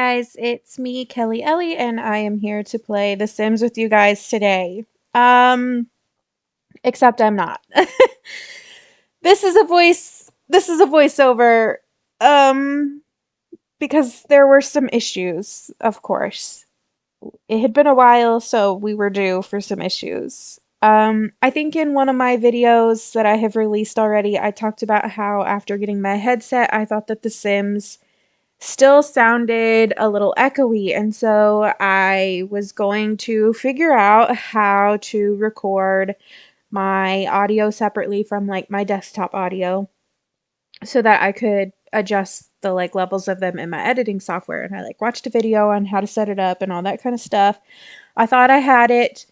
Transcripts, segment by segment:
guys, it's me, Kelly Ellie, and I am here to play The Sims with you guys today. Except I'm not. This is a voiceover, um, because there were some issues, of course. It had been a while, so we were due for some issues. I think in one of my videos that I have released already, I talked about how after getting my headset, I thought that The Sims still sounded a little echoey, and so I was going to figure out how to record my audio separately from like my desktop audio so that I could adjust the like levels of them in my editing software. And I like watched a video on how to set it up and all that kind of stuff. I thought I had it,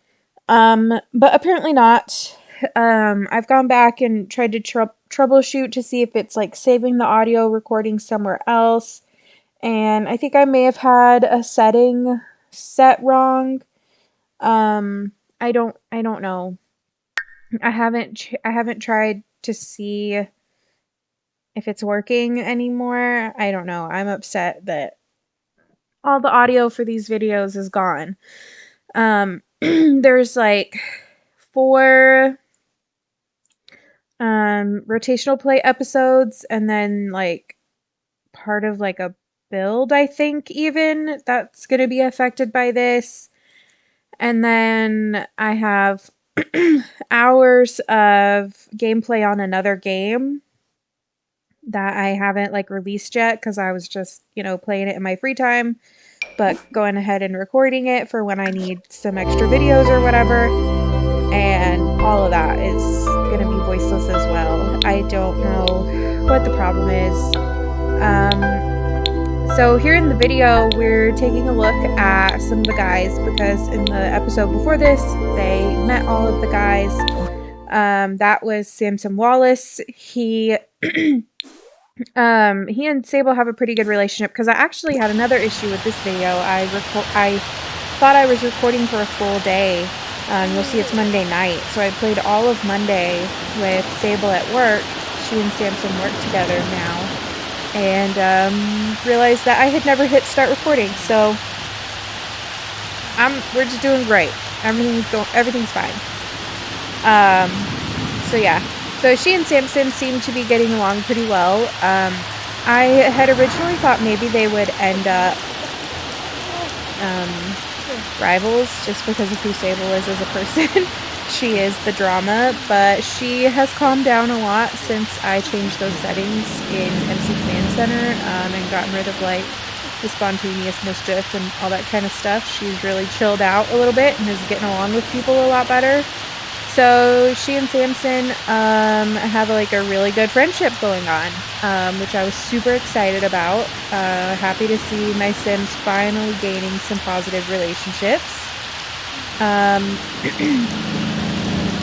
but apparently not. I've gone back and tried to troubleshoot to see if it's like saving the audio recording somewhere else, and I think I may have had a setting set wrong. I don't know. I haven't tried to see if it's working anymore. I don't know. I'm upset that all the audio for these videos is gone. There's like 4 rotational play episodes, and then like part of like a build, I think, even that's going to be affected by this. And then I have hours of gameplay on another game that I haven't like released yet because I was just, playing it in my free time, but going ahead and recording it for when I need some extra videos or whatever. And all of that is going to be voiceless as well. I don't know what the problem is. So here in the video, we're taking a look at some of the guys, because in the episode before this, they met all of the guys. That was Samson Wallace. He and Sable have a pretty good relationship, because I actually had another issue with this video. I thought I was recording for a full day. You'll see it's Monday night, so I played all of Monday with Sable at work. She and Samson work together now. And realized that I had never hit start recording, so we're just doing great. Everything's fine. So yeah. So she and Samson seem to be getting along pretty well. I had originally thought maybe they would end up rivals, just because of who Sable is as a person. She is the drama, but she has calmed down a lot since I changed those settings in MC Command Center, and gotten rid of like the spontaneous mischief and all that kind of stuff. She's really chilled out a little bit and is getting along with people a lot better. So she and Samson have like a really good friendship going on, which I was super excited about. Happy to see my Sims finally gaining some positive relationships.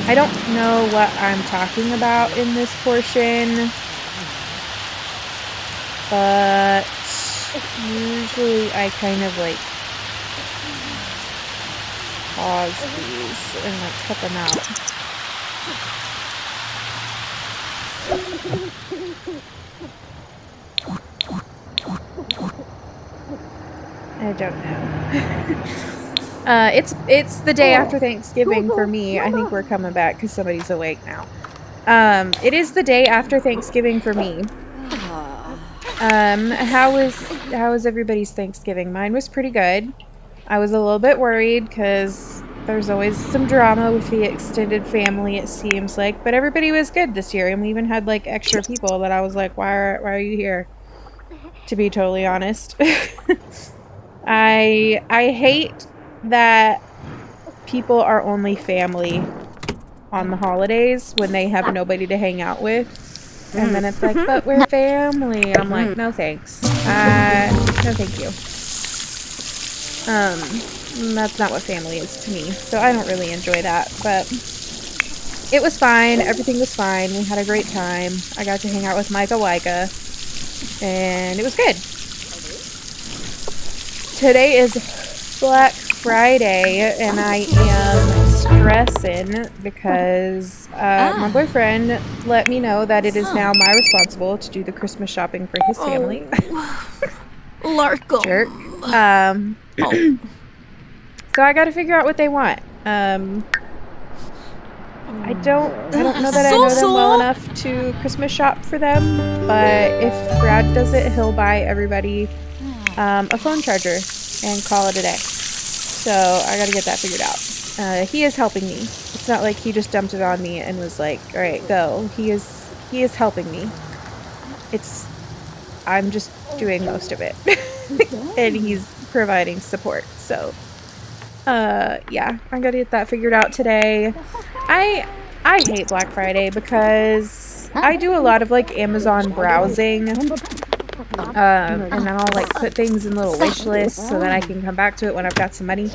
I don't know what I'm talking about in this portion, but usually I kind of like pause these and like cut them out. I don't know. It's the day after Thanksgiving for me. I think we're coming back because somebody's awake now. It is the day after Thanksgiving for me. How was everybody's Thanksgiving? Mine was pretty good. I was a little bit worried because there's always some drama with the extended family, it seems like, but everybody was good this year, and we even had like extra people that I was like, why are you here? To be totally honest. I hate that people are only family on the holidays when they have nobody to hang out with. And then it's like, but we're family. I'm like, no thanks. No thank you. That's not what family is to me. So I don't really enjoy that. But it was fine. Everything was fine. We had a great time. I got to hang out with Micah Wyka. And it was good. Today is Black Friday, and I am stressing because my boyfriend let me know that it is now my responsibility to do the Christmas shopping for his family. Larkle. Jerk. So I got to figure out what they want. I don't know that I know them well enough to Christmas shop for them, but if Brad does it, he'll buy everybody a phone charger and call it a day. So I got to get that figured out. He is helping me. It's not like he just dumped it on me and was like, "All right, go." He is helping me. I'm just doing most of it, and he's providing support. So, yeah, I gotta get that figured out today. I hate Black Friday because I do a lot of like Amazon browsing, and then I'll like put things in little wish lists so that I can come back to it when I've got some money.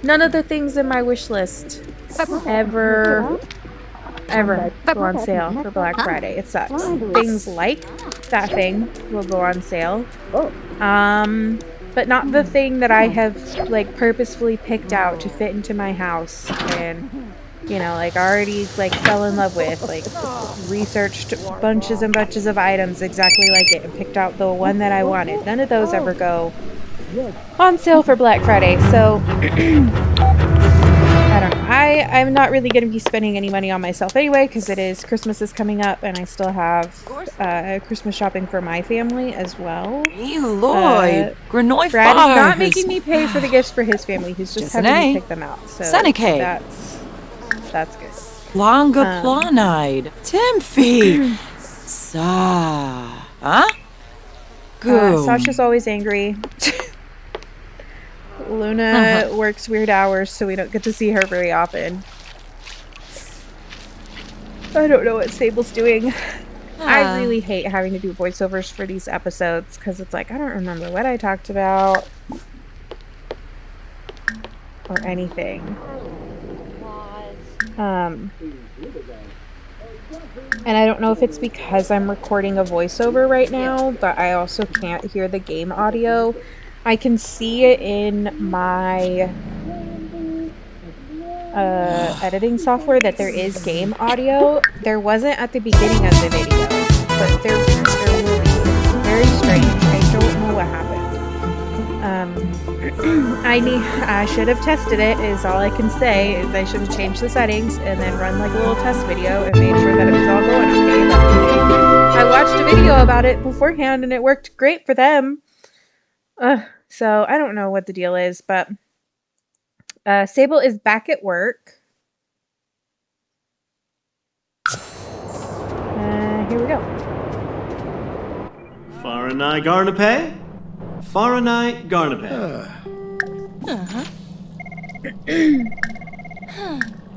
None of the things in my wish list ever go on sale for Black Friday. It sucks. Things like that thing will go on sale. But not the thing that I have like purposefully picked out to fit into my house and like already like fell in love with, like researched bunches and bunches of items exactly like it and picked out the one that I wanted. None of those ever go on sale for Black Friday. So I don't know. I'm not really going to be spending any money on myself anyway because Christmas is coming up and I still have Christmas shopping for my family as well. Brad is not making me pay for the gifts for his family. He's just having me pick them out. So that's good. Longa planide. Timfy. Sasha's always angry. Luna works weird hours, so we don't get to see her very often. I don't know what Sable's doing. I really hate having to do voiceovers for these episodes, because it's like, I don't remember what I talked about. Or anything. And I don't know if it's because I'm recording a voiceover right now, but I also can't hear the game audio. I can see it in my editing software that there is game audio. There wasn't at the beginning of the video, but there will be. It's very strange. I don't know what happened. I should have tested it, is all I can say. Is I should have changed the settings and then run like a little test video and made sure that it was all going okay. I watched a video about it beforehand and it worked great for them. So I don't know what the deal is, but Sable is back at work. Here we go. Faranai Garnape? Faranai Garnape.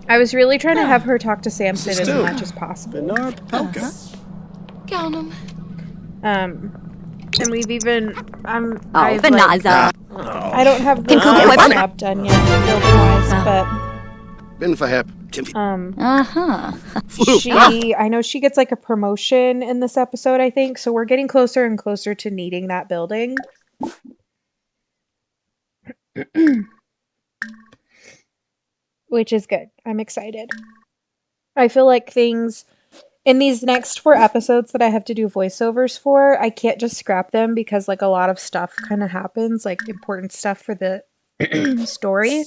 I was really trying to have her talk to Samson as much as possible. And we've even, I don't have the job done yet, building-wise, but I know she gets like a promotion in this episode, I think, so we're getting closer and closer to needing that building. Which is good. I'm excited. I feel like things in these next 4 episodes that I have to do voiceovers for, I can't just scrap them because like a lot of stuff kind of happens, like important stuff for the story.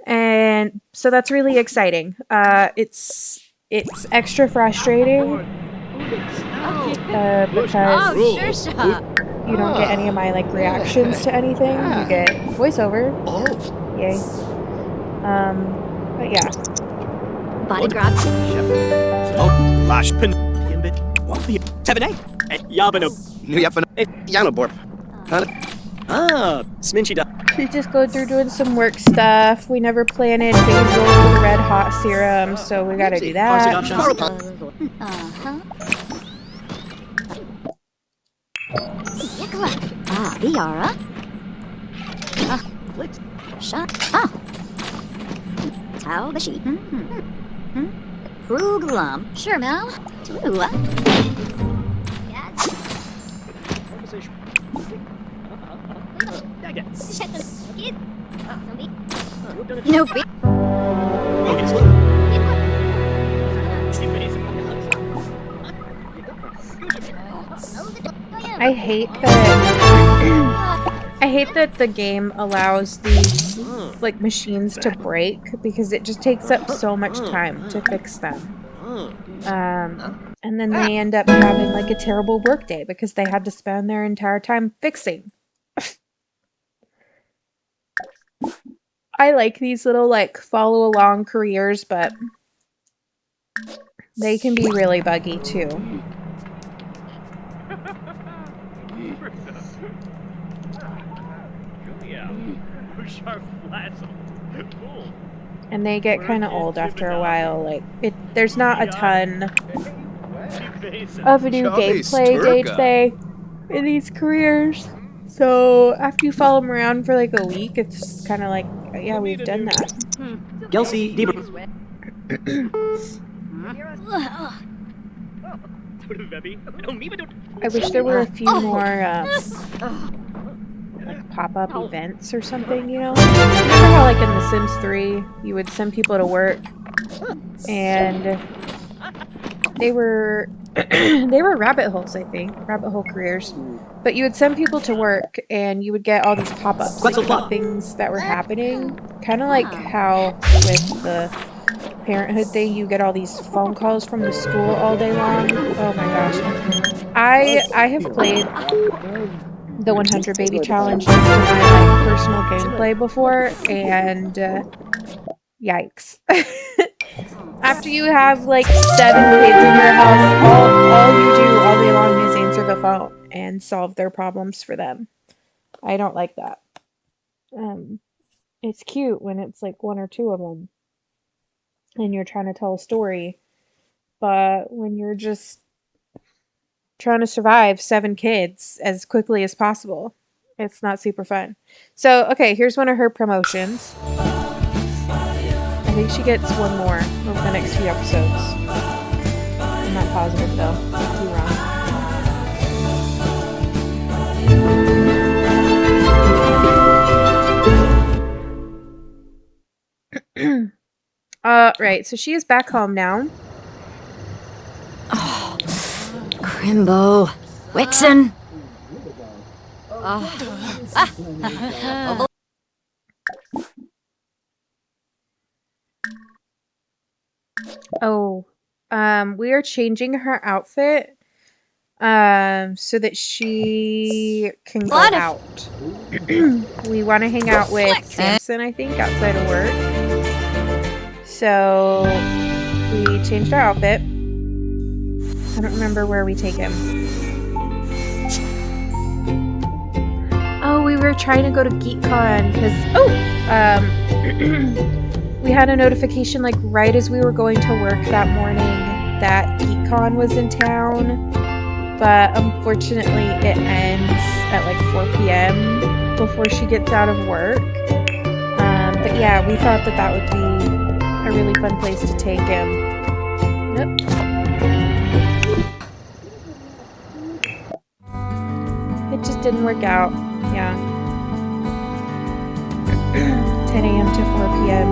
And so that's really exciting. It's extra frustrating because you don't get any of my like reactions to anything. You get voiceover. Yay. But yeah. Body grab. We just go through doing some work stuff. We never planted basil for the red hot serum, so we gotta do that. Viara. Shut. Tao Bashi. Ruglam. Sure, Mel. Nope. I hate that the game allows these like machines to break because it just takes up so much time to fix them. And then they end up having like a terrible work day because they had to spend their entire time fixing. I like these little like follow along careers, but they can be really buggy too. And they get kind of old after a while. Like there's not a ton of new gameplay day to day in these careers. So after you follow them around for like a week, it's kind of like, yeah, we've done that. Gelsey, Deeper. I wish there were a few more like pop-up events or something, you know? Remember how like in The Sims 3, you would send people to work and they were they were rabbit holes, I think. Rabbit hole careers. But you would send people to work and you would get all these pop-ups, like things that were happening. Kind of like how with the parenthood thing, you get all these phone calls from the school all day long. Oh my gosh. I have played the 100 Baby Challenge just in my like, personal gameplay before, and yikes. After you have like 7 kids in your house, all you do all day long is answer the phone and solve their problems for them. I don't like that. It's cute when it's like 1 or 2 of them and you're trying to tell a story, but when you're just trying to survive 7 kids as quickly as possible, it's not super fun. So, okay, here's one of her promotions. I think she gets one more over the next few episodes. I'm not positive though. Could be wrong. Right, so she is back home now. Oh, Crimbo. Wixen. Oh, we are changing her outfit, so that she can go out. We want to hang out with Samson, I think, outside of work. So we changed our outfit. I don't remember where we take him. Oh, we were trying to go to GeekCon because we had a notification like right as we were going to work that morning that GeekCon was in town, but unfortunately it ends at like 4 p.m. before she gets out of work. But yeah, we thought that would be a really fun place to take him. Nope. It just didn't work out. Yeah. 10 a.m. to 4 p.m.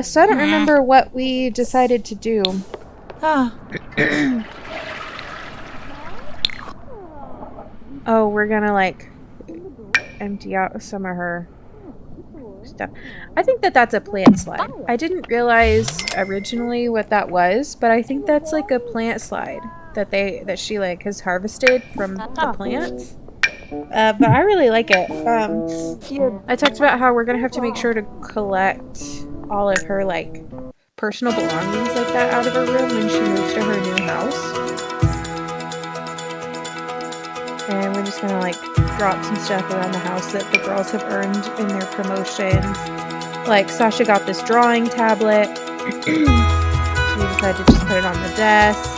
So I don't remember what we decided to do. Oh, we're gonna like empty out some of her stuff. I think that's a plant slide. I didn't realize originally what that was, but I think that's like a plant slide that she like has harvested from the plants. But I really like it. I talked about how we're gonna have to make sure to collect all of her like personal belongings like that out of her room when she moves to her new house. And we're just gonna like drop some stuff around the house that the girls have earned in their promotions. Like Sasha got this drawing tablet. So we decided to just put it on the desk.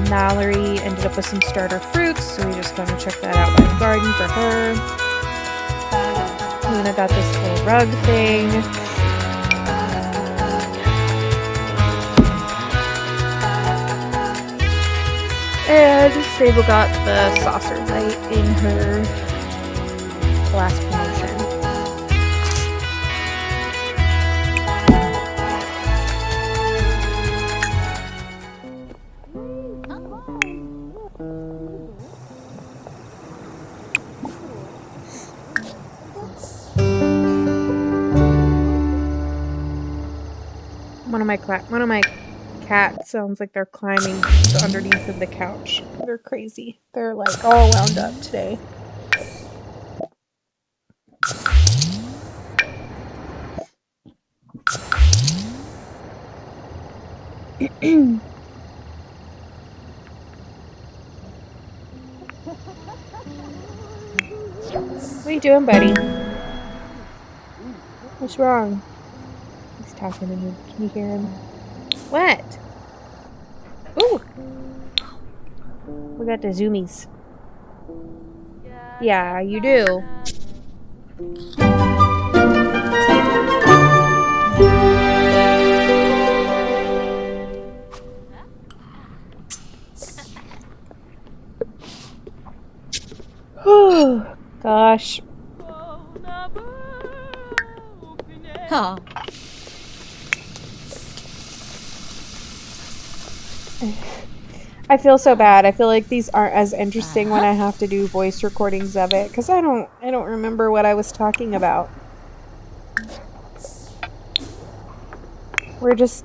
Mallory ended up with some starter fruits, so we just gonna check that out by the garden for her. Luna got this little rug thing. And Sable got the saucer light in her last promotion. One of my cats sounds like they're climbing underneath of the couch. They're crazy. They're like all wound up today. What are you doing, buddy? What's wrong? He's talking to me. Can you hear him? What? Ooh! We got the zoomies. Yeah, you do. Oh, gosh. Oh. I feel so bad. I feel like these aren't as interesting when I have to do voice recordings of it, because I don't remember what I was talking about. We're just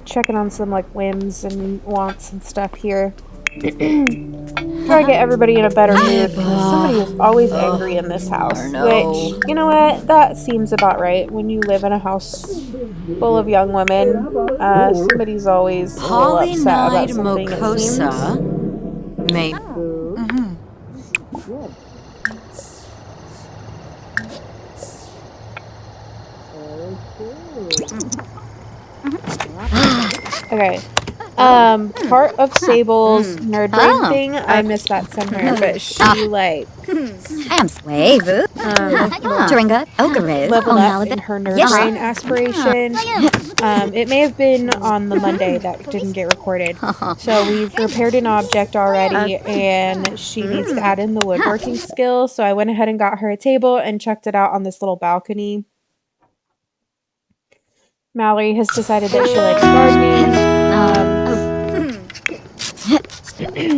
checking on some like whims and wants and stuff here. Try to get everybody in a better mood, because somebody is always angry in this house. Which, you know what? That seems about right. When you live in a house full of young women, somebody's always a little upset about something, it seems. Maybe. Okay. Part of Sable's nerd brain thing, I missed that somewhere, but she like Turinga, Okariz, leveled up in her nerd brain aspiration. It may have been on the Monday that didn't get recorded. So we've repaired an object already, and she needs to add in the woodworking skill. So I went ahead and got her a table and checked it out on this little balcony. Mallory has decided that she likes gardening.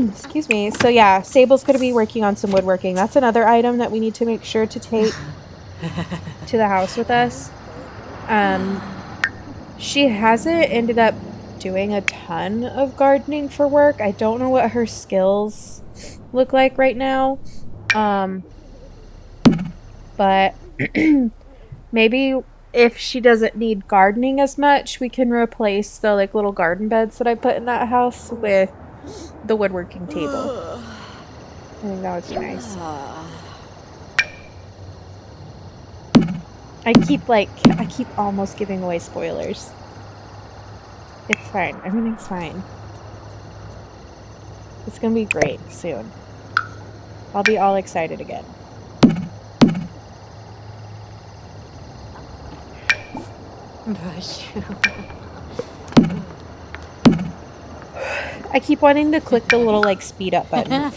Excuse me. So yeah, Sable's going to be working on some woodworking. That's another item that we need to make sure to take to the house with us. She hasn't ended up doing a ton of gardening for work. I don't know what her skills look like right now. But maybe if she doesn't need gardening as much, we can replace the like little garden beds that I put in that house with the woodworking table. I think that would be nice. I keep almost giving away spoilers. It's fine. Everything's fine. It's gonna be great soon. I'll be all excited again. I keep wanting to click the little like speed up button.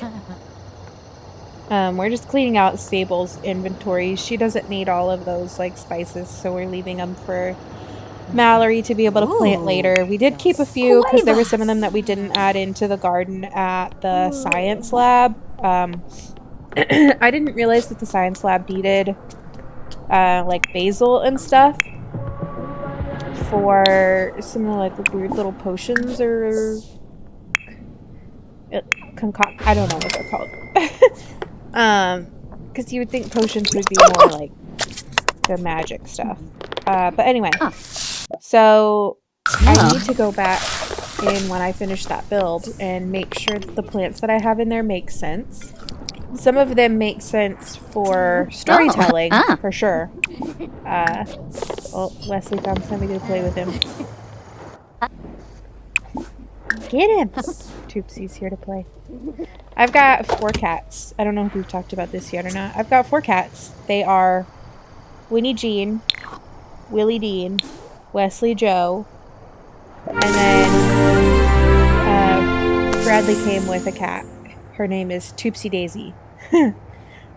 We're just cleaning out Sable's inventory. She doesn't need all of those like spices, so we're leaving them for Mallory to be able to plant later. We did keep a few because there were some of them that we didn't add into the garden at the science lab. I didn't realize that the science lab needed like basil and stuff for some of like weird little potions or concoct. I don't know what they're called. Because you would think potions would be more like the magic stuff. But anyway, so I need to go back in when I finish that build and make sure that the plants that I have in there make sense. Some of them make sense for storytelling, for sure. Well, Wesley found somebody to play with him. Get him! Toopsy's here to play. I've got 4 cats. I don't know if we've talked about this yet or not. I've got 4 cats. They are Winnie Jean, Willie Dean, Wesley Joe, and then Bradley came with a cat. Her name is Toopsy Daisy.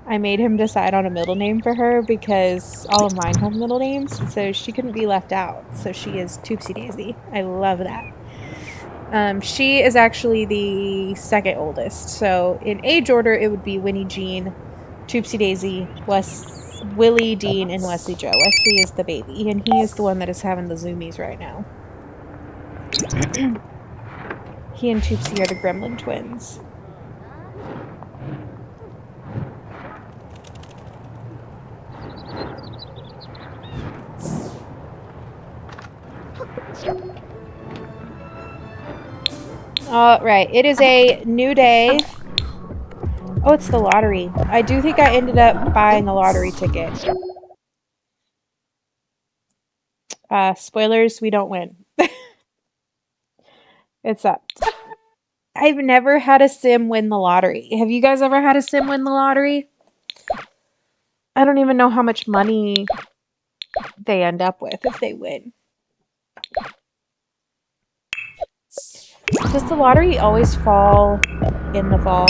I made him decide on a middle name for her because all of mine have middle names, so she couldn't be left out. So she is Toopsy Daisy. I love that. She is actually the second oldest. So in age order, it would be Winnie Jean, Toopsy Daisy, Willie Dean, and Wesley Joe. Wesley is the baby, and he is the one that is having the zoomies right now. He and Toopsy are the gremlin twins. All right, it is a new day. Oh, it's the lottery. I do think I ended up buying a lottery ticket. Spoilers, we don't win. It sucked. I've never had a sim win the lottery. Have you guys ever had a sim win the lottery? I don't even know how much money they end up with if they win. Does the lottery always fall in the fall?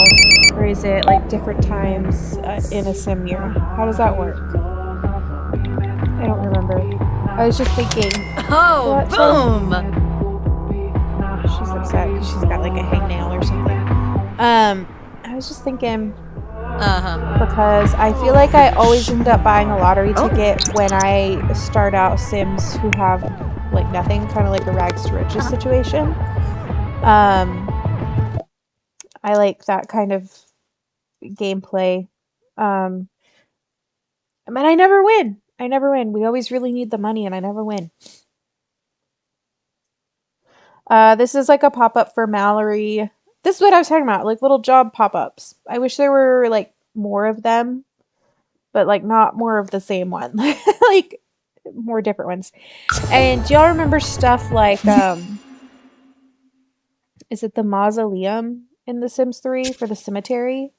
Or is it like different times in a sim year? How does that work? I don't remember. I was just thinking. Oh, boom! She's upset because she's got like a hangnail or something. I was just thinking because I feel like I always end up buying a lottery ticket when I start out sims who have like nothing, kind of like a rags to riches situation. I like that kind of gameplay. But I never win. I never win. We always really need the money and I never win. This is like a pop-up for Mallory. This is what I was talking about, like little job pop-ups. I wish there were like more of them, but like not more of the same one. Like more different ones. And do y'all remember stuff like is it the mausoleum in The Sims 3 for the cemetery?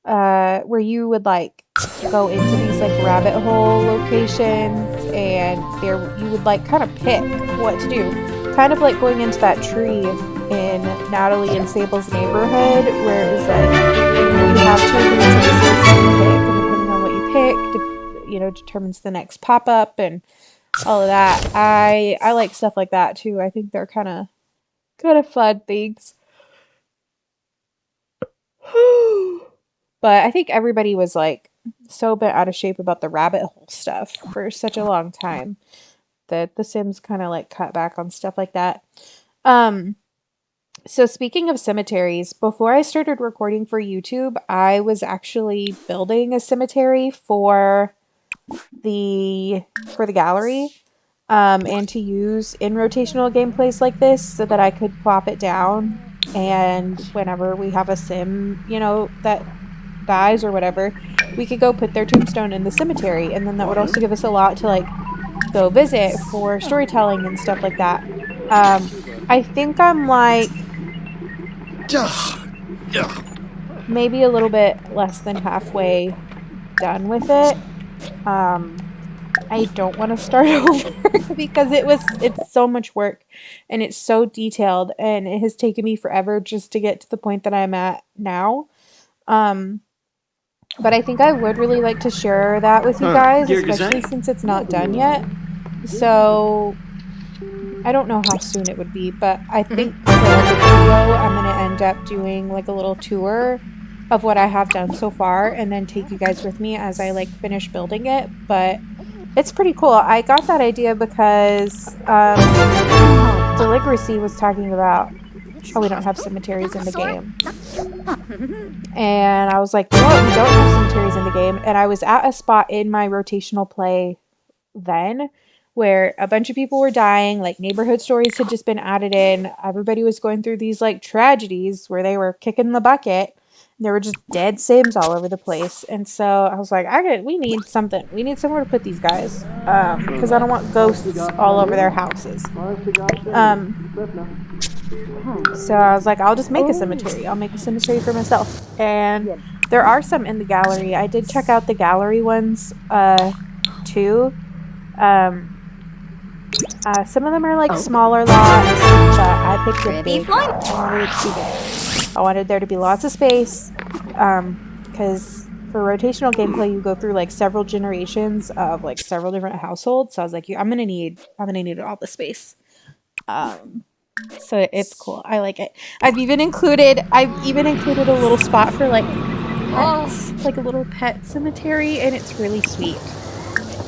Where you would like go into these like rabbit hole locations and there you would like kind of pick what to do. Kind of like going into that tree in Natalie and Sable's neighborhood where it was like you have two or three choices to pick and depending on what you pick, determines the next pop-up and all of that. I like stuff like that too. I think they're kind of fun things. But I think everybody was like so bent out of shape about the rabbit hole stuff for such a long time that The Sims kind of like cut back on stuff like that. So speaking of cemeteries, before I started recording for YouTube, I was actually building a cemetery for the gallery. And to use in rotational gameplays like this so that I could plop it down and whenever we have a sim, that dies or whatever, we could go put their tombstone in the cemetery and then that would also give us a lot to like go visit for storytelling and stuff like that. I think I'm like maybe a little bit less than halfway done with it. I don't want to start over because it's so much work and it's so detailed and it has taken me forever just to get to the point that I'm at now. But I think I would really like to share that with you guys, especially since it's not done yet. So I don't know how soon it would be, but I think for like a video, I'm gonna end up doing like a little tour of what I have done so far and then take you guys with me as I like finish building it. But it's pretty cool. I got that idea because Deligracy was talking about how we don't have cemeteries in the game. And I was like, you know what? We don't have cemeteries in the game. And I was at a spot in my rotational play then where a bunch of people were dying, like neighborhood stories had just been added in. Everybody was going through these like tragedies where they were kicking the bucket. And there were just dead Sims all over the place. And so I was like, we need something. We need somewhere to put these guys. Because I don't want ghosts all over their houses. So I was like, I'll just make a cemetery. I'll make a cemetery for myself. And there are some in the gallery. I did check out the gallery ones too. Some of them are like smaller lots, but I picked a big lot. I wanted it to be big. I wanted there to be lots of space, because for rotational gameplay, you go through like several generations of like several different households. So I was like, I'm gonna need all the space. So it's cool. I like it. I've even included a little spot for like pets, like a little pet cemetery, and it's really sweet.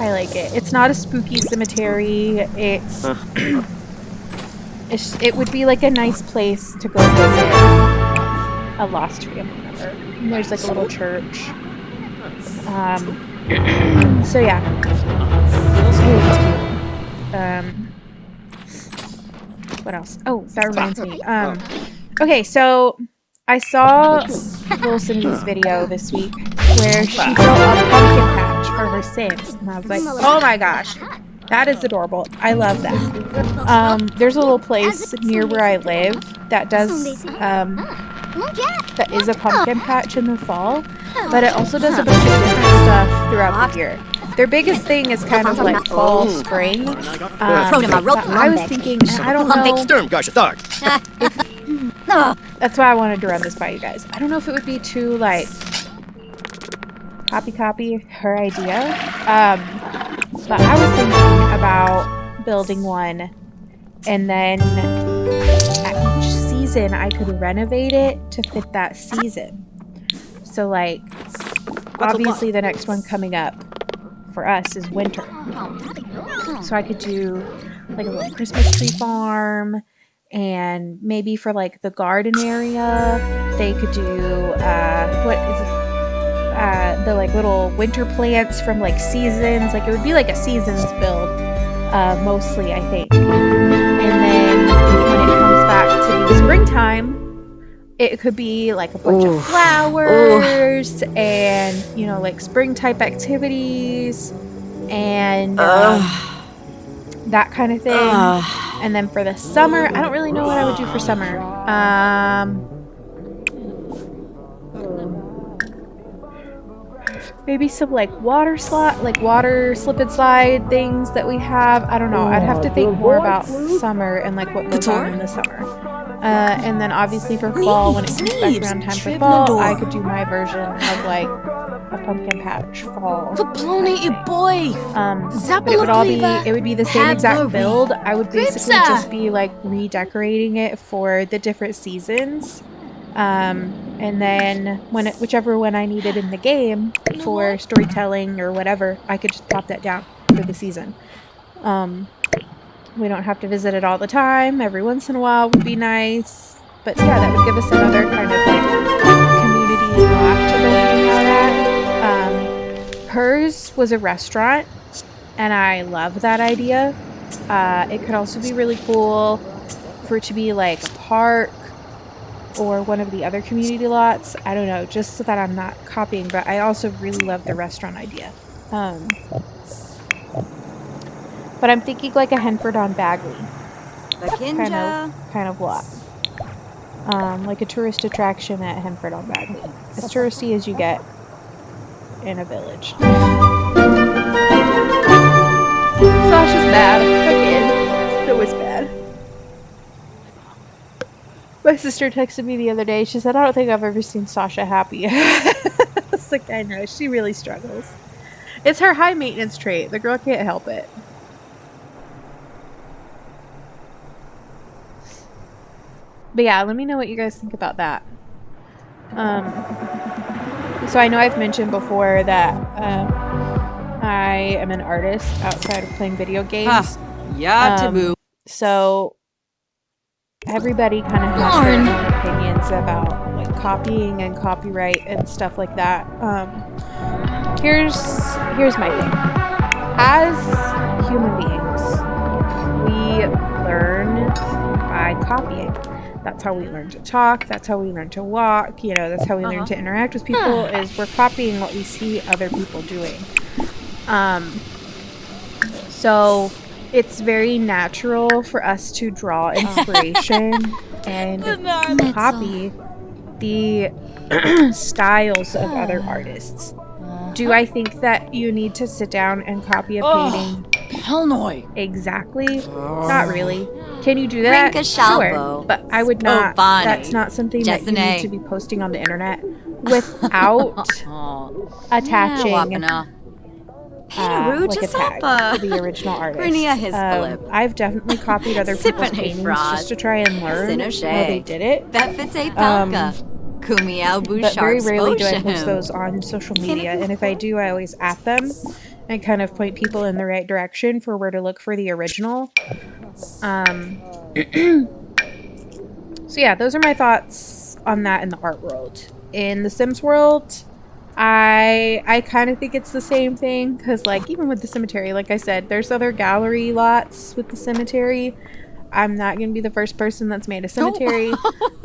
I like it. It's not a spooky cemetery. It's it would be like a nice place to go visit a lost family member. And there's like a little church. So yeah. Hey, it's cute. What else? Oh, that reminds me. Okay, so I saw Little Cindy's video this week where she built a pumpkin patch for her Sims, and I was like, oh my gosh, that is adorable. I love that. There's a little place near where I live that does that is a pumpkin patch in the fall, but it also does a bunch of different stuff throughout the year. Their biggest thing is kind of like fall, spring. But I was thinking, I don't know. That's why I wanted to run this by you guys. I don't know if it would be too like copy her idea. But I was thinking about building one, and then at each season I could renovate it to fit that season. So like, obviously the next one coming up for us is winter. So I could do like a little Christmas tree farm, and maybe for like the garden area, they could do what is it? The like little winter plants from like seasons. Like it would be like a seasons build, mostly I think. And then when it comes back to the springtime, it could be like a bunch of flowers and, you know, like spring type activities and that kind of thing. And then for the summer, I don't really know what I would do for summer. Maybe some like water slip and slide things that we have. I don't know. I'd have to think more about summer and like what goes on in the summer. And then obviously for fall, when it comes back around time for fall, I could do my version of like a pumpkin patch fall. But it would be the same exact build. I would basically just be like redecorating it for the different seasons. And then whichever one I needed in the game for storytelling or whatever, I could just pop that down for the season. We don't have to visit it all the time. Every once in a while would be nice. But yeah, that would give us another kind of like community block to go hang out at. Hers was a restaurant, and I love that idea. It could also be really cool for it to be like a park or one of the other community lots. I don't know, just so that I'm not copying, but I also really love the restaurant idea. But I'm thinking like a Henford on Bagley kind of lot. Like a tourist attraction at Henford on Bagley. As touristy as you get in a village. Sasha's bad. Again. It was bad. My sister texted me the other day. She said, I don't think I've ever seen Sasha happy. It's like, I know. She really struggles. It's her high maintenance trait. The girl can't help it. But yeah, let me know what you guys think about that. So I know I've mentioned before that I am an artist outside of playing video games. So everybody kind of has their own opinions about like copying and copyright and stuff like that. Here's my thing. As human beings, we learn by copying. That's how we learn to talk. That's how we learn to walk. You know, that's how we learn to interact with people, is we're copying what we see other people doing. So it's very natural for us to draw inspiration and copy the styles of other artists. Do I think that you need to sit down and copy a painting? Exactly. Not really. Can you do that? Sure. But I would not. That's not something that you need to be posting on the internet without attaching like a tag to the original artist. I've definitely copied other people's paintings just to try and learn how they did it. But very rarely do I post those on social media, and if I do, I always at them and kind of point people in the right direction for where to look for the original. So yeah, those are my thoughts on that in the art world. In the Sims world, I kind of think it's the same thing because like even with the cemetery, like I said, there's other gallery lots with the cemetery. I'm not going to be the first person that's made a cemetery.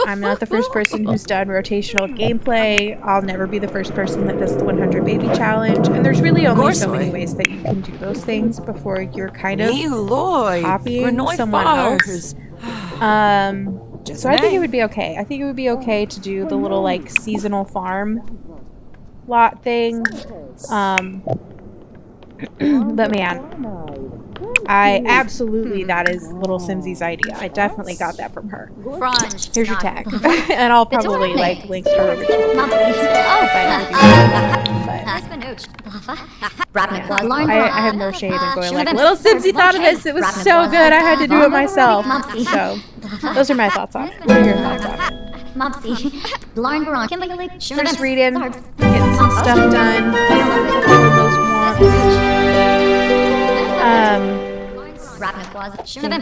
I'm not the first person who's done rotational gameplay. I'll never be the first person that does the 100 baby challenge. And there's really only so many Gorsoi. ways that you can do those things before you're kind of Me Lloyd. copying Grenoi someone else. Fars. Just So I think it name. would be okay. I think it would be okay to do the little like seasonal farm lot thing. Um, but man, I absolutely that is little Simsy's idea. I definitely got that from her. Franz. Here's your tag, and I'll probably like link her original Mopsy. if I ever do that. But Rapnik was I have no shame in going like, little Simsy thought of this. It was so good. I had to do it myself. So those are my thoughts on it. What are your thoughts on it? Mopsy. Blarn Baron. Kimberly. Just reading, getting some stuff done, fulfilling those wants.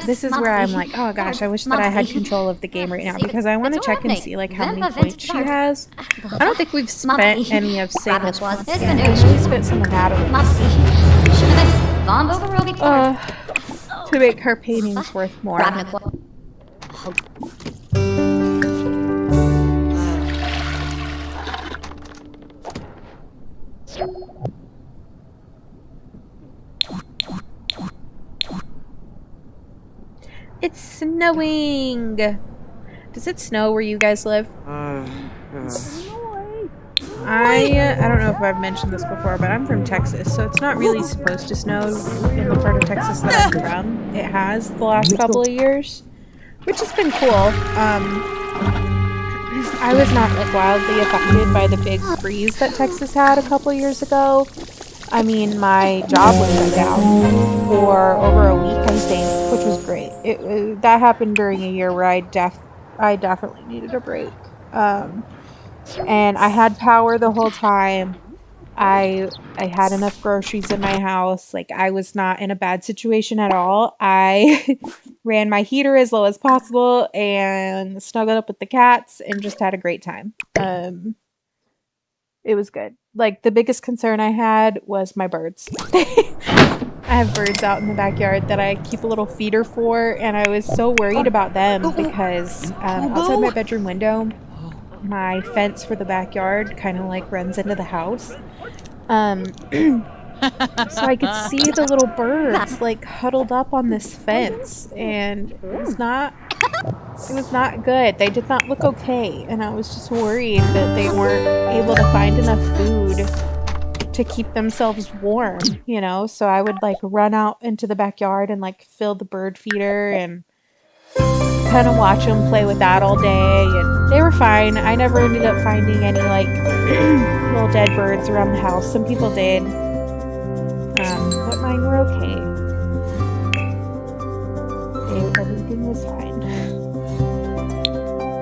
This is where I'm like, oh gosh, I wish that I had control of the game right now because I want to check and see like how many points she has. I don't think we've spent any of Sable's points yet. We spent some of Natalie's to make her paintings worth more. It's snowing! Does it snow where you guys live? I don't know if I've mentioned this before, but I'm from Texas, so it's not really supposed to snow in the part of Texas that I'm from. It has the last couple of years, which has been cool. I was not like wildly affected by the big freeze that Texas had a couple years ago. I mean, my job was shut down for over a week, I think, which was great. That happened during a year where I definitely needed a break. And I had power the whole time. I had enough groceries in my house. Like I was not in a bad situation at all. I ran my heater as low as possible and snuggled up with the cats and just had a great time. It was good. Like the biggest concern I had was my birds. I have birds out in the backyard that I keep a little feeder for, and I was so worried about them because outside my bedroom window, my fence for the backyard kind of like runs into the house. So I could see the little birds like huddled up on this fence, and it was not good. They did not look okay, and I was just worried that they weren't able to find enough food to keep themselves warm, you know? So I would like run out into the backyard and like fill the bird feeder and kind of watch them play with that all day, and they were fine. I never ended up finding any like little dead birds around the house. Some people did, but mine were okay. Everything was fine.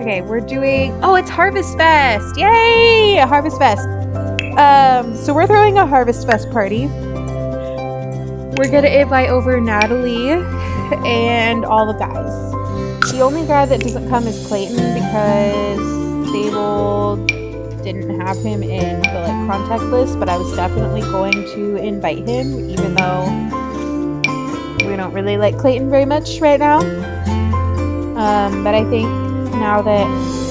Okay, we're doing... Oh, it's Harvestfest! Yay! Harvestfest! So we're throwing a Harvestfest party. We're gonna invite over Natalie and all the guys. The only guy that doesn't come is Clayton because Sable didn't have him in the like contact list, but I was definitely going to invite him, even though we don't really like Clayton very much right now. But I think now that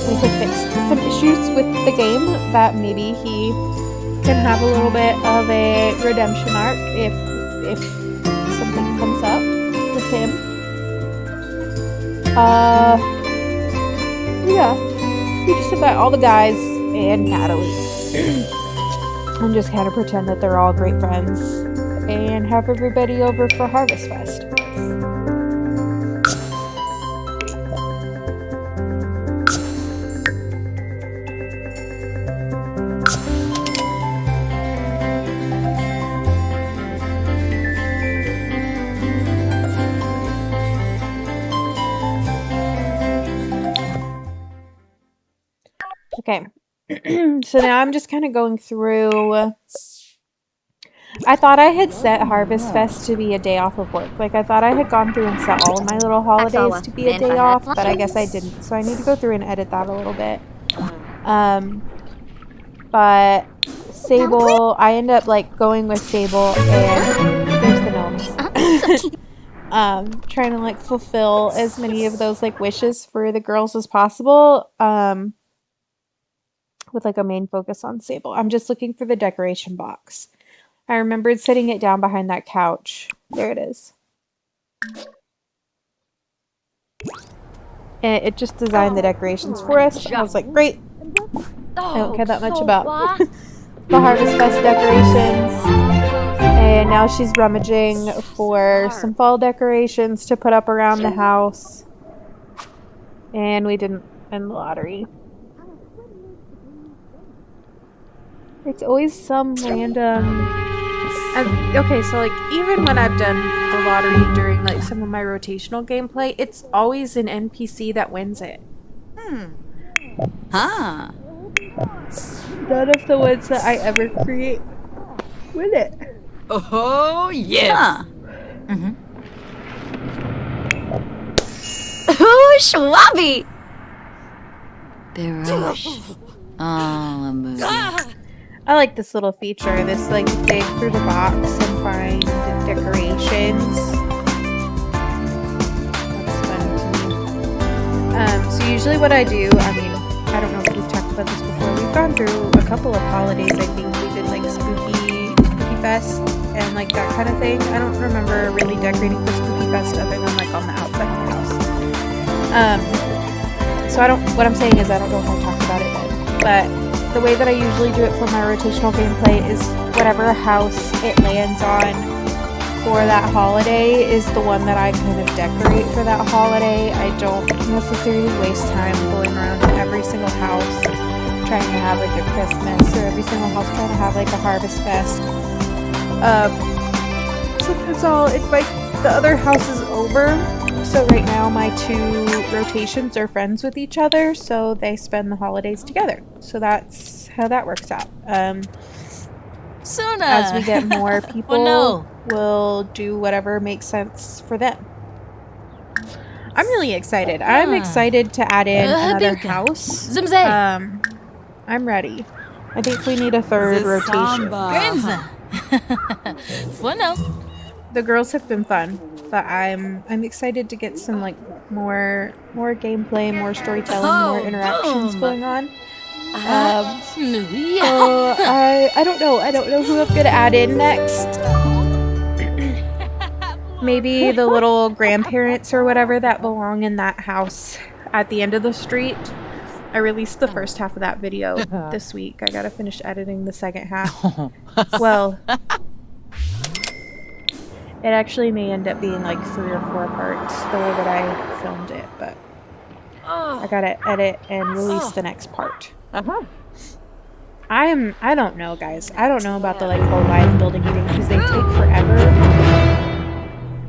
we have fixed some issues with the game, that maybe he can have a little bit of a redemption arc if something comes up with him. Yeah, we just invite all the guys and Natalie and just kind of pretend that they're all great friends and have everybody over for Harvestfest. Okay, so now I'm just kind of going through I thought I had set Harvestfest to be a day off of work. Like, I thought I had gone through and set all of my little holidays Aksawa. to be a Man day Fahat off, but I guess I didn't. So I need to go through and edit that a little bit. But Sable, I end up like going with Sable and there's the gnomes. Trying to like fulfill as many of those like wishes for the girls as possible. With like a main focus on Sable. I'm just looking for the decoration box. I remembered setting it down behind that couch. There it is. And it just designed the decorations for us. And I was like, great. I don't care that much about the Harvestfest decorations. And now she's rummaging for some fall decorations to put up around the house. And we didn't win the lottery. It's always some random... okay, so like even when I've done the lottery during like some of my rotational gameplay, it's always an NPC that wins it. Huh. None of the ones that I ever create win it. Oh, yes. Huh. Ooh, Schwabby! Berush. Oh, a movie. I like this little feature, this like dig through the box and find decorations. That's fun to me. So usually what I do, I mean, I don't know if we've talked about this before. We've gone through a couple of holidays. I think we did like Spooky Fest and like that kind of thing. I don't remember really decorating for Spooky Fest other than like on the outside of the house. So what I'm saying is I don't know if I talked about it then, but the way that I usually do it for my rotational gameplay is whatever house it lands on for that holiday is the one that I kind of decorate for that holiday. I don't necessarily waste time going around to every single house trying to have like a Christmas or every single house trying to have like a Harvestfest. Sometimes I'll invite the other houses over. So right now my two rotations are friends with each other, so they spend the holidays together. So that's how that works out. Suna. As we get more people, no. we'll do whatever makes sense for them. I'm really excited. I'm excited to add in another house. Zimze. I'm ready. I think we need a third rotation. Grinza. Bueno. The girls have been fun, but I'm excited to get some like more gameplay, more storytelling, more interactions going on. I don't know. I don't know who I'm gonna add in next. Maybe the little grandparents or whatever that belong in that house at the end of the street. I released the first half of that video this week. I gotta finish editing the second half. Well, it actually may end up being like 3 or 4 parts the way that I filmed it, but I gotta edit and release the next part. I don't know, guys. I don't know about the like whole live building thing because they take forever.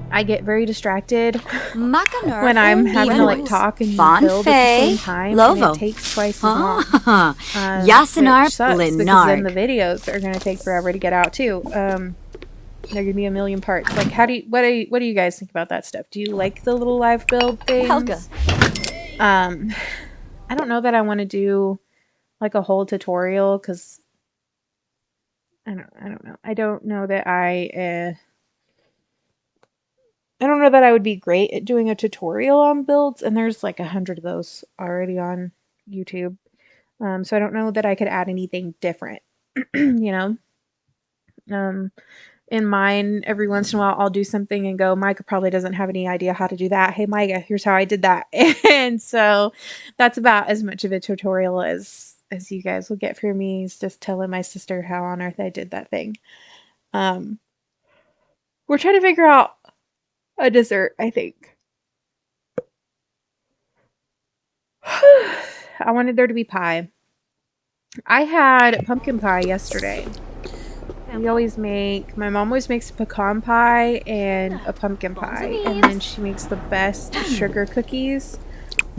I get very distracted when I'm having to like talk and build at the same time, and it takes twice as long. Yasinar Which sucks because then the videos are gonna take forever to get out too. There could be a million parts. Like, what do you guys think about that stuff? Do you like the little live build things? Helga. I don't know that I want to do like a whole tutorial because I don't know. I don't know that I don't know that I would be great at doing a tutorial on builds, and there's like 100 of those already on YouTube. So I don't know that I could add anything different, you know? In mine, every once in a while, I'll do something and go, Micah probably doesn't have any idea how to do that. Hey, Micah, here's how I did that. And so that's about as much of a tutorial as you guys will get from me. Is just telling my sister how on earth I did that thing. We're trying to figure out a dessert, I think. I wanted there to be pie. I had pumpkin pie yesterday. My mom always makes a pecan pie and a pumpkin pie, and then she makes the best sugar cookies.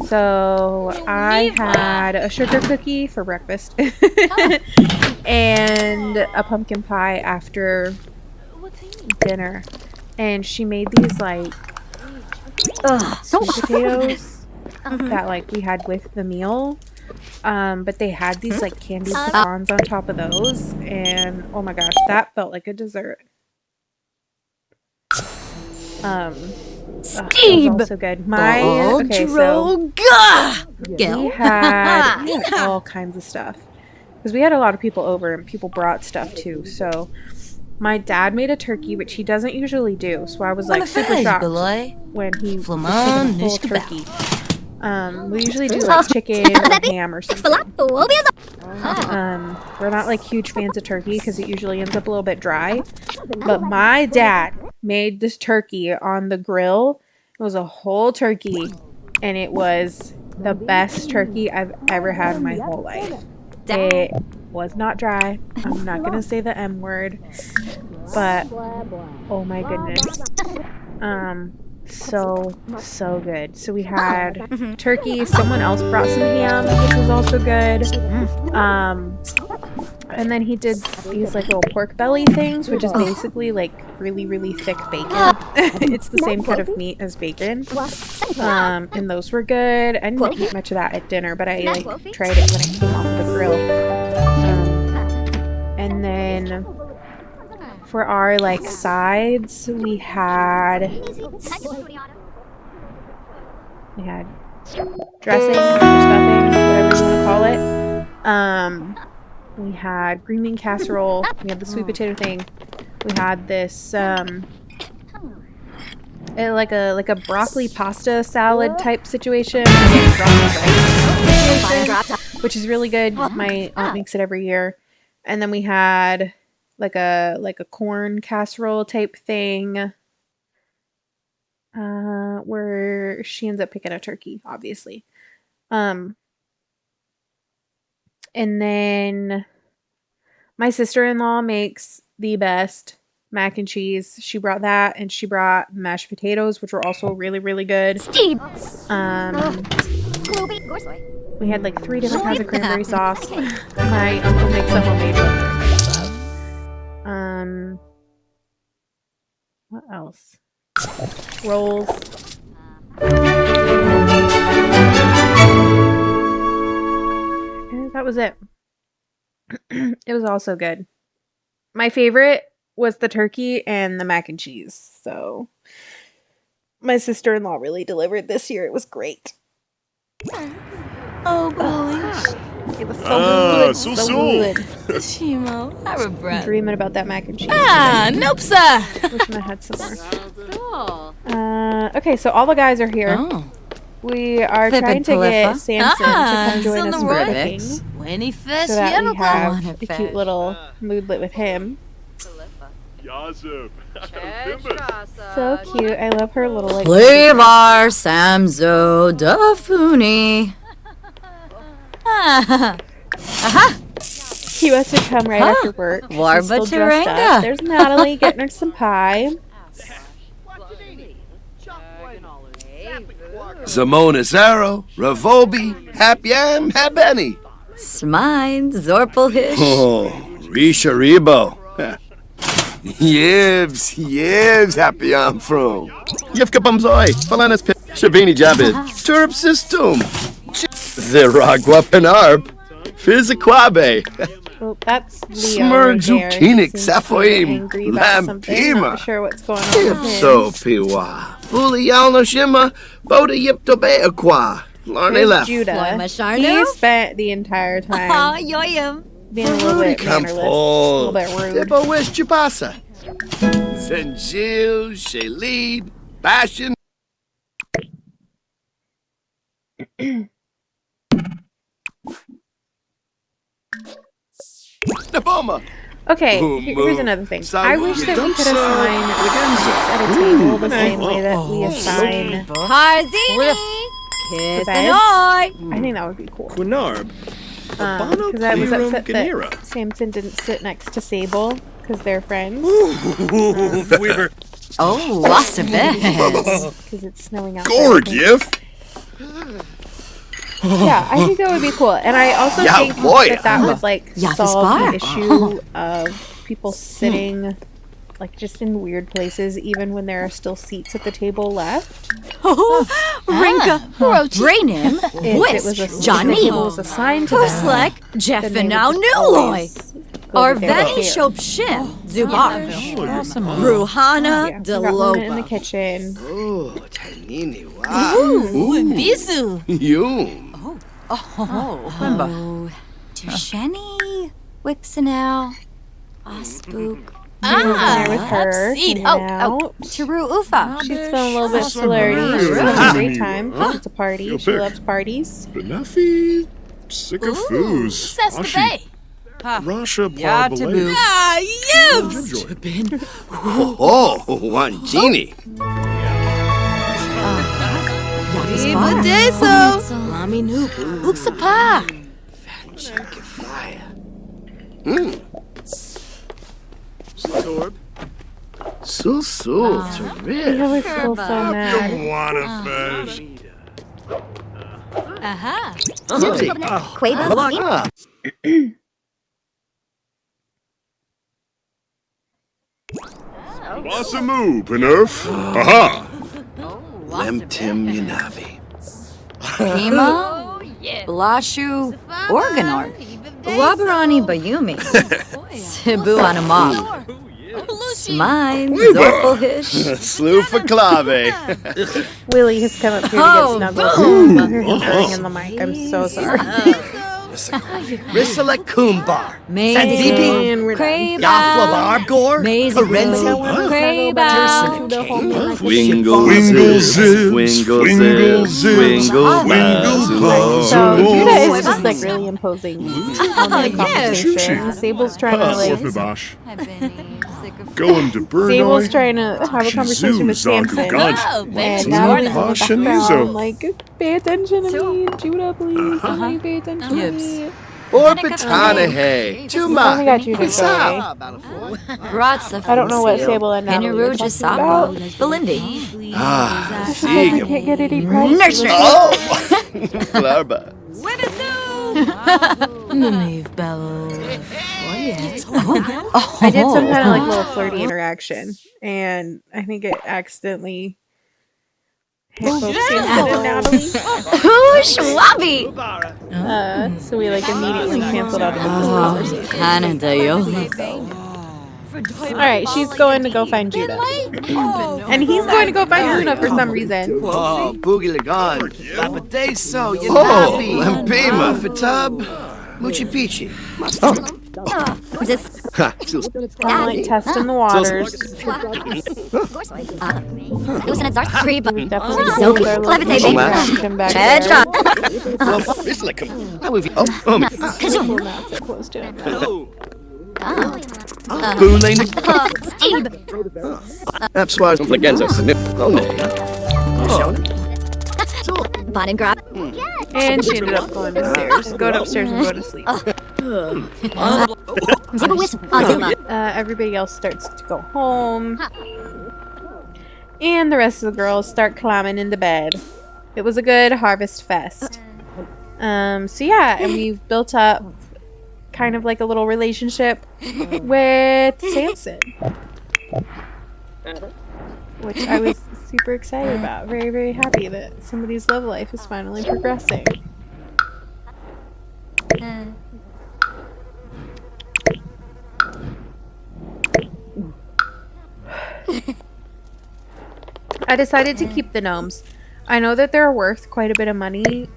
So I had a sugar cookie for breakfast and a pumpkin pie after dinner, and she made these like sweet potatoes that like we had with the meal. But they had these like candied pecans on top of those, and oh my gosh, that felt like a dessert. That was Steve! also good. Okay, so we had all kinds of stuff because we had a lot of people over and people brought stuff too. So my dad made a turkey, which he doesn't usually do. So I was like super shocked when he was making a whole turkey. We usually do like chicken or ham or something. We're not like huge fans of turkey because it usually ends up a little bit dry. But my dad made this turkey on the grill. It was a whole turkey, and it was the best turkey I've ever had in my whole life. It was not dry. I'm not gonna say the M word, but oh my goodness. So good. So we had turkey, someone else brought some ham, which was also good. And then he did these like little pork belly things, which is basically like really, really thick bacon. It's the same cut of meat as bacon. And those were good. I didn't eat much of that at dinner, but I like tried it when it came off the grill. And then for our like sides, we had dressing or stuffing, whatever you want to call it. We had green bean casserole. We had the sweet potato thing. We had this like a broccoli pasta salad type situation, broccoli rice situation, which is really good. My aunt makes it every year. And then we had like a corn casserole type thing, where she ends up picking a turkey, obviously. And then my sister-in-law makes the best mac and cheese. She brought that, and she brought mashed potatoes, which were also really, really good. Steve! We had like 3 different kinds of cranberry sauce. My uncle makes a homemade cranberry sauce. What else? Rolls. And that was it. It was also good. My favorite was the turkey and the mac and cheese. So my sister-in-law really delivered this year. It was great. Oh, gosh. It was so good. So good. Shimo, I'm dreaming about that mac and cheese. Nope, sir. Wishing I had some more. Okay, so all the guys are here. Oh. We are trying to get Samson to come join us for cooking, so that we have a cute little moodlet with him. So cute. I love her little like. Levar Samzo Dafuni. He must have come right after work. She's still dressed up. There's Natalie getting her some pie. Zamonis Arrow, Ravobi, Hapyam, Habeni. Smine, Zorpelhish. Oh, Risha Rebo. Yevs, Hapyam from. Yevka Bumzoi, Falanas Pip, Shabini Jabid, Turp System. The Ragwa Penarb, Fizikwabe. Well, that's Leo Smurzukinik, Safoim, Lampima. Not sure what's going on with him. So Piwa. Ulial no Shima, Boda Yiptobe Aqua. Larne left. Judah. He spent the entire time being a little bit mannerless, a little bit rude. Debo Wish Chupasa. Zenjil, Shalid, Bastion. Okay, here's another thing. I wish that we could assign at a table the same way that we assign the beds. I think that would be cool. Because I was upset that Samson didn't sit next to Sable because they're friends. Oh, lots of beds. Because it's snowing out. Gorgif. Yeah, I think that would be cool. And I also think that would like solve the issue of people sitting like just in weird places, even when there are still seats at the table left. Oh, Rinka, Brainim, If it was Whisk, a John if the Me, table was assigned to them, Puslek, Jeff then they and would now just Nuloy, always go to their Arveni chair. Shop Shin, Zubar, Ruhana Yeah, got one in the Deloba. kitchen. Oh, Tanini, wow. Bizu. Yum. Oh, Tusheni, Wixenau, Ospook, There with her, seed. hanging oh, out. Taru Ufa, She's feeling a little bit flirty. She's having a great time. It's a party. She loves parties. Benafi, Sycophus, That's the bay. Rasha Parbalay. Ah, yes. Oh, one genie. Ibadeso. Lami Noop. Uksapa. Fire. So, He terrific. always feels so mad. Wannafish. Aha. Ah, Blossomoo, Penerf. Aha. Lemtim Yanavi. Pima, Blashu, Organar, Wabarani Bayumi, Sibu Anamab, Smine, Zorpelhish, Slew for Clave. Willie has come up here to Oh, get snuggled. I hear him purring in the mic. I'm so sorry. Risala Kumbar. Mazy, And we're done. Yafla Bargor. Mazy, Craba. Swingles, Swingles, So Judah is just like really imposing on the conversation. Sable's trying to like Orphabash. Going to Sable's Burnoi. trying to have a conversation with Samson. Oh, And baby. Natalie's in the Shanizo. background, like, pay attention to me, Judah, please. Somebody pay attention to me. Orbitanahe. Oh, Tuma. we got Judah going. Bratza, I don't know what Sable and Natalie are Inaruja talking Saba, about. Belindi, Ah, I see. can't get any prize. Nurture. Oh, Flarba. Naniv Bello. I did some kind of like little flirty interaction, and I think it accidentally hit both Samson and Natalie. Schwabi, So we like immediately canceled out of this conversation. Canada, yo. Alright, she's going to go find Judah. And he's going to go find Luna for some reason. Oh, Boogie Lagan. Lapadeso, Yanavi. Lampima. Fatab. Muchi Pichi. This, I'm like testing the waters. Loosen Zark, Creep, Definitely So pulled our little levitating. interaction back Headshot, there. It's like how have you? Oh, We're not so close to him now. Boolane. Steve, That's why I'm Legenzo. Bon and Grab, And she ended up going upstairs. Going upstairs and going to sleep. Zibawis, Aduma, Everybody else starts to go home. And the rest of the girls start climbing into bed. It was a good harvest fest. So yeah, and we've built up kind of like a little relationship with Samson. Which I was super excited about. Very, very happy that somebody's love life is finally progressing. I decided to keep the gnomes. I know that they're worth quite a bit of money,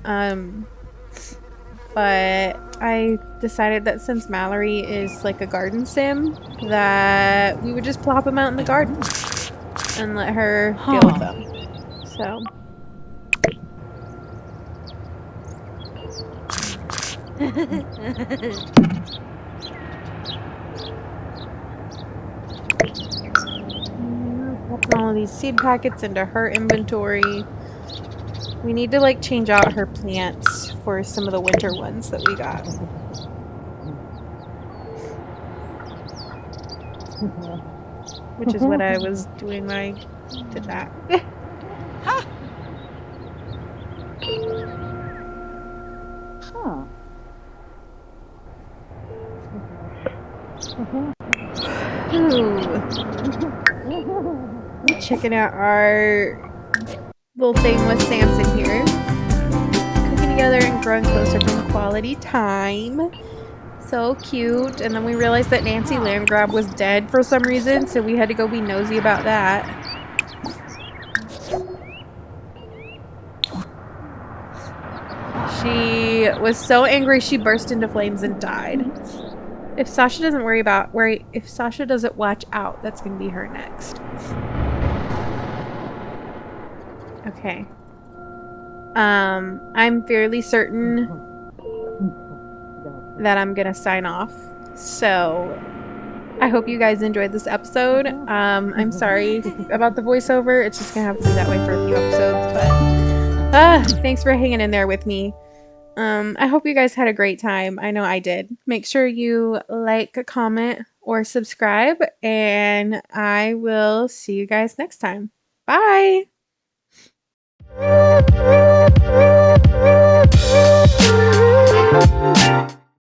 but I decided that since Mallory is like a garden sim, that we would just plop them out in the garden and let her deal with them. So. Popping all of these seed packets into her inventory. We need to like change out her plants for some of the winter ones that we got. Which is what I was doing when I did that. Ooh. Checking out our little thing with Samson here. Cooking together and growing closer from quality time. So cute. And then we realized that Nancy Landgrab was dead for some reason, so we had to go be nosy about that. She was so angry she burst into flames and died. If Sasha doesn't if Sasha doesn't watch out, that's gonna be her next. Okay. I'm fairly certain that I'm gonna sign off. So I hope you guys enjoyed this episode. I'm sorry about the voiceover. It's just gonna have to be that way for a few episodes, but thanks for hanging in there with me. I hope you guys had a great time. I know I did. Make sure you like, comment, or subscribe, and I will see you guys next time. Bye!